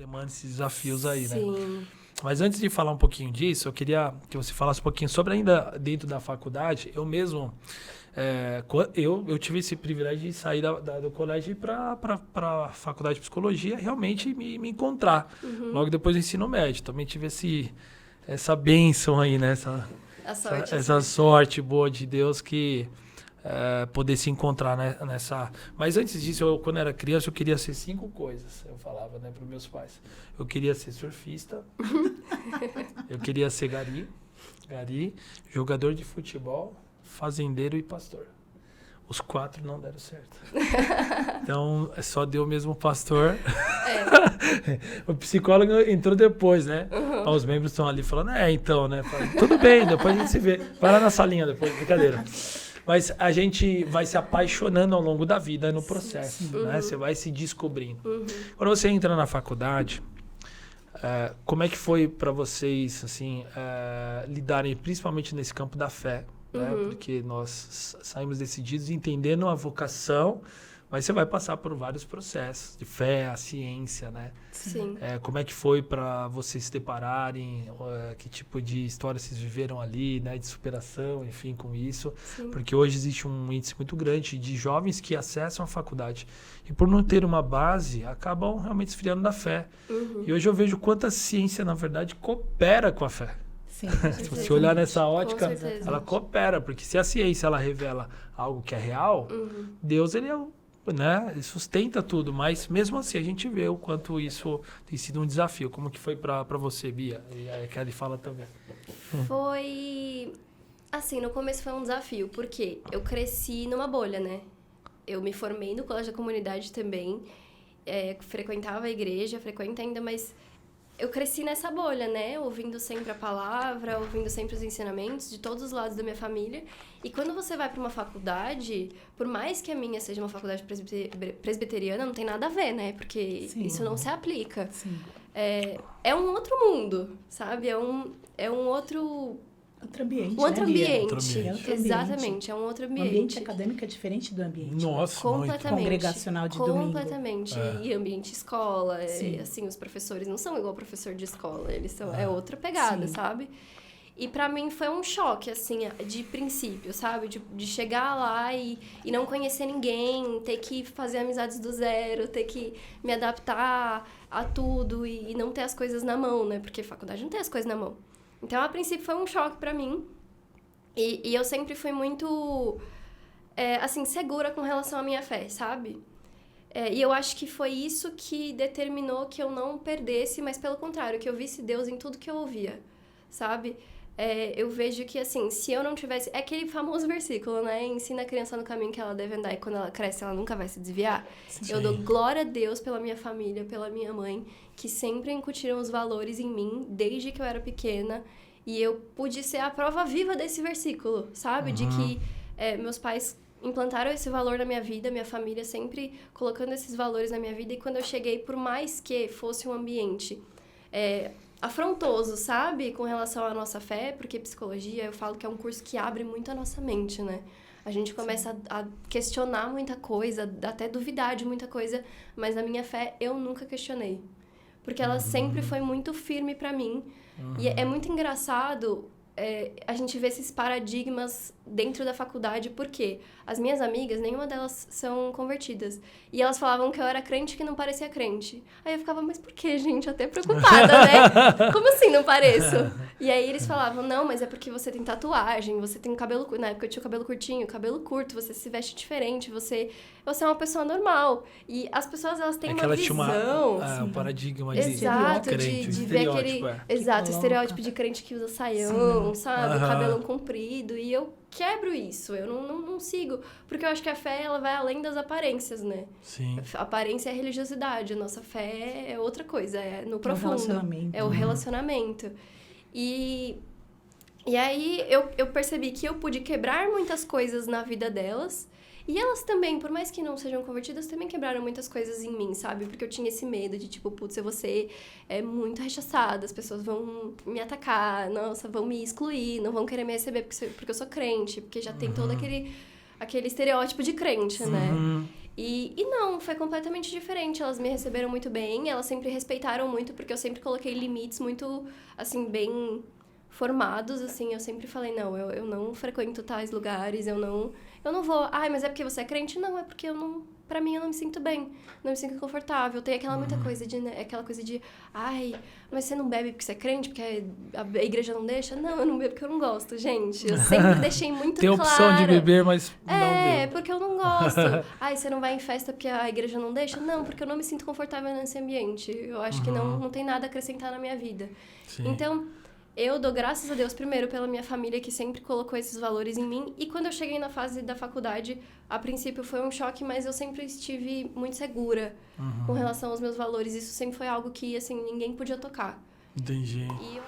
demanda esses desafios aí, né? Sim. Mas antes de falar um pouquinho disso, eu queria que você falasse um pouquinho sobre ainda dentro da faculdade. Eu mesmo, eu tive esse privilégio de sair do colégio e ir para a faculdade de psicologia realmente me encontrar. Logo depois do ensino médio. Também tive essa bênção aí, né? Essa sorte boa de Deus que poder se encontrar, né, nessa... Mas antes disso, quando era criança, eu queria ser 5 coisas. Eu falava, né, para os meus pais. Eu queria ser surfista. Eu queria ser gari, jogador de futebol, fazendeiro e pastor. Os 4 não deram certo. Então, só deu mesmo pastor. O psicólogo entrou depois, né? Os membros estão ali falando, então, né? Tudo bem, depois a gente se vê. Vai lá na salinha depois, brincadeira. Mas a gente vai se apaixonando ao longo da vida no processo, né? Você vai se descobrindo. Quando você entra na faculdade, como é que foi para vocês, assim, lidarem principalmente nesse campo da fé? Né? Porque nós saímos decididos entendendo a vocação, mas você vai passar por vários processos de fé, a ciência, né? Sim. Como é que foi para vocês se depararem? Que tipo de história vocês viveram ali, né? De superação, enfim, com isso. Sim. Porque hoje existe um índice muito grande de jovens que acessam a faculdade e por não ter uma base, acabam realmente esfriando da fé. E hoje eu vejo quanto a ciência, na verdade, coopera com a fé. Sim, Se você olhar nessa ótica, certeza. ela coopera, porque se a ciência ela revela algo que é real, Deus ele ele sustenta tudo, mas mesmo assim a gente vê o quanto isso tem sido um desafio. Como que foi para você, Bia? E a Kelly fala também. Foi... Assim, no começo foi um desafio, porque eu cresci numa bolha, né? Eu me formei no colégio da comunidade também, frequentava a igreja, frequento ainda, mas eu cresci nessa bolha, né? Ouvindo sempre a palavra, ouvindo sempre os ensinamentos de todos os lados da minha família. E quando você vai para uma faculdade, por mais que a minha seja uma faculdade presbiteriana, não tem nada a ver, né? Porque isso não se aplica. Sim. É um outro mundo, sabe? É um outro... Outro ambiente, Um outro né, Bia? ambiente. Outro ambiente. É outro Exatamente, é um outro O ambiente. ambiente acadêmico é diferente do ambiente Nossa, Completamente. congregacional de domingo. Completamente. E ambiente escola. Assim, os professores não são igual professor de escola. Eles são... É outra pegada, Sim. sabe? E pra mim foi um choque, assim, de princípio, sabe? De chegar lá e não conhecer ninguém, ter que fazer amizades do zero, ter que me adaptar a tudo e não ter as coisas na mão, né? Porque faculdade não tem as coisas na mão. Então, a princípio, foi um choque pra mim. E eu sempre fui muito, assim, segura com relação à minha fé, sabe? E eu acho que foi isso que determinou que eu não perdesse, mas pelo contrário, que eu visse Deus em tudo que eu ouvia, sabe? Eu vejo que, assim, se eu não tivesse... É aquele famoso versículo, né? Ensina a criança no caminho que ela deve andar e quando ela cresce, ela nunca vai se desviar. Sim. Eu dou glória a Deus pela minha família, pela minha mãe, que sempre incutiram os valores em mim, desde que eu era pequena. E eu pude ser a prova viva desse versículo, sabe? De que meus pais implantaram esse valor na minha vida, minha família sempre colocando esses valores na minha vida. E quando eu cheguei, por mais que fosse um ambiente afrontoso, sabe? Com relação à nossa fé, porque psicologia, eu falo que é um curso que abre muito a nossa mente, né? A gente começa a questionar muita coisa, até duvidar de muita coisa, mas a minha fé eu nunca questionei. Porque ela sempre foi muito firme pra mim. E é muito engraçado a gente ver esses paradigmas dentro da faculdade, porque as minhas amigas, nenhuma delas são convertidas. E elas falavam que eu era crente que não parecia crente. Aí eu ficava, mas por que, gente? Até preocupada, né? Como assim não pareço? E aí eles falavam, não, mas é porque você tem tatuagem, você tem cabelo... Na época eu tinha o cabelo curtinho, cabelo curto, você se veste diferente, você é uma pessoa normal. E as pessoas, elas têm uma visão... um paradigma Exato, de crente, de ver aquele... Exato, Que estereótipo de crente que usa saião, sabe? Aham. Cabelão comprido. E eu quebro isso, eu não sigo. Porque eu acho que a fé, ela vai além das aparências, né? Sim. A aparência é a religiosidade, a nossa fé é outra coisa, é no profundo. relacionamento. É o relacionamento. E aí eu percebi que eu pude quebrar muitas coisas na vida delas. E elas também, por mais que não sejam convertidas, também quebraram muitas coisas em mim, sabe? Porque eu tinha esse medo de, tipo, putz, eu vou ser muito rechaçada, as pessoas vão me atacar, nossa, vão me excluir, não vão querer me receber porque eu sou crente, porque já tem todo aquele estereótipo de crente, né? E não, foi completamente diferente. Elas me receberam muito bem, elas sempre respeitaram muito, porque eu sempre coloquei limites muito, assim, bem formados, assim. Eu sempre falei, não, eu não frequento tais lugares, eu não vou... Ai, mas é porque você é crente? Não, é porque eu não... Pra mim, eu não me sinto bem, não me sinto confortável. Tem aquela muita coisa de, né, aquela coisa de, ai, mas você não bebe porque você é crente, porque a igreja não deixa? Não, eu não bebo porque eu não gosto, gente. Eu sempre deixei muito Tem claro. opção de beber, mas não bebo. Porque eu não gosto. Ai, você não vai em festa porque a igreja não deixa? Não, porque eu não me sinto confortável nesse ambiente. Eu acho que não tem nada a acrescentar na minha vida. Sim. Então, eu dou graças a Deus primeiro pela minha família que sempre colocou esses valores em mim. E quando eu cheguei na fase da faculdade, a princípio foi um choque, mas eu sempre estive muito segura com relação aos meus valores. Isso sempre foi algo que, assim, ninguém podia tocar. Entendi. E eu...